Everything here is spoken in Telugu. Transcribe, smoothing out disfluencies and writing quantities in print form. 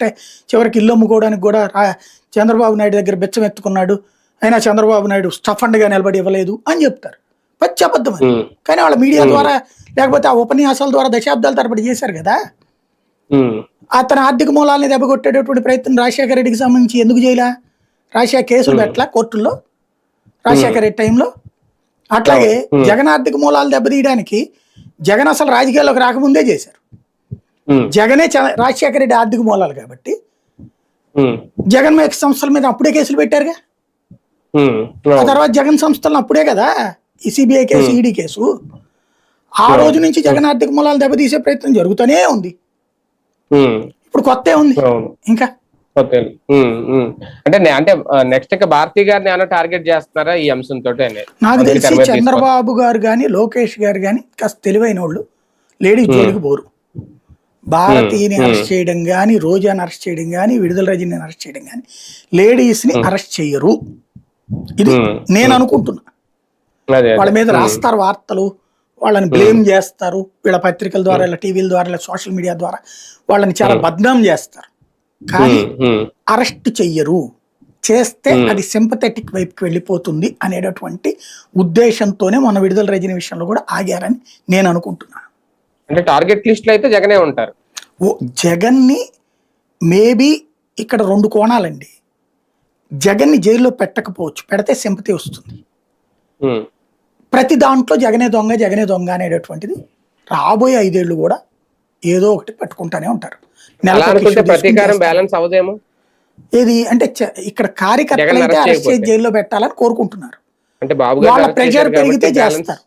కరెక్టే. చివరికి ఇల్లు అమ్ముకోవడానికి కూడా చంద్రబాబు నాయుడు దగ్గర బెచ్చం ఎత్తుకున్నాడు, అయినా చంద్రబాబు నాయుడు స్టఫండ్గా నిలబడి ఇవ్వలేదు అని చెప్తారు. పచ్చి అబద్ధం అది. కానీ వాళ్ళ మీడియా ద్వారా లేకపోతే ఆ ఉపన్యాసాల ద్వారా దశాబ్దాల తరబడి చేశారు కదా. అతని ఆర్థిక మూలాలని దెబ్బకొట్టేటటువంటి ప్రయత్నం రాజశేఖర రెడ్డికి సంబంధించి ఎందుకు చేయలే? రాజశేఖర కేసులు పెట్టలా కోర్టుల్లో రాజశేఖర రెడ్డి టైంలో. అట్లాగే జగన్ ఆర్థిక మూలాలు దెబ్బతీయడానికి జగన్ అసలు రాజకీయాల్లోకి రాకముందే చేశారు. జగనే రాజశేఖర రెడ్డి ఆర్థిక మూలాలు కాబట్టి జగన్ సంస్థల మీద అప్పుడే కేసులు పెట్టారుగా. ఆ తర్వాత జగన్ సంస్థలను అప్పుడే కదా ఈ సిబిఐ కేసు, ఈడీ కేసు. ఆ రోజు నుంచి జగన్ ఆర్థిక మూలాలు దెబ్బతీసే ప్రయత్నం జరుగుతూనే ఉంది. ఇప్పుడు కొత్త ఉంది ఇంకా. అంటే నెక్స్ట్ భారతీ గారిని ఏమైనా టార్గెట్ చేస్తున్నారా ఈ అంశంతో? నాకు తెలిసి చంద్రబాబు గారు కానీ లోకేష్ గారు కానీ కాస్త తెలివైన వాళ్ళు లేడీస్ జోలికి పోరు. భారతీయని అరెస్ట్ చేయడం కానీ, రోజాని అరెస్ట్ చేయడం కానీ, విడుదల రజనీని అరెస్ట్ చేయడం కానీ, లేడీస్ ని అరెస్ట్ చేయరు. ఇది నేను అనుకుంటున్నా. వాళ్ళ మీద రాస్తారు వార్తలు, వాళ్ళని బ్లేమ్ చేస్తారు, వీళ్ళ పత్రికల ద్వారా, ఇలా టీవీల ద్వారా, ఇలా సోషల్ మీడియా ద్వారా వాళ్ళని చాలా బద్నాం చేస్తారు. కానీ అరెస్ట్ చెయ్యరు. చేస్తే అది సింపథెటిక్ వైపుకి వెళ్ళిపోతుంది అనేటటువంటి ఉద్దేశంతోనే మన విడుదల రజనీ విషయంలో కూడా ఆగారని నేను అనుకుంటున్నాను. అంటే టార్గెట్ లిస్ట్ లో అయితే జగనే ఉంటారు. జగన్ని మేబీ ఇక్కడ రెండు కోణాలండి. జగన్ని జైల్లో పెట్టకపోవచ్చు, పెడితే సింపతి వస్తుంది. ప్రతి దాంట్లో జగనే దొంగ జగనే దొంగ అనేటటువంటిది రాబోయే 5 ఏళ్ళు కూడా ఏదో ఒకటి పట్టుకుంటానే ఉంటారు. ఏది అంటే ఇక్కడ కార్యకర్తలు అయితే అరెస్ట్ చేసి జైల్లో పెట్టాలని కోరుకుంటున్నారు. వాళ్ళ ప్రెషర్ పెరిగితే చేస్తారు.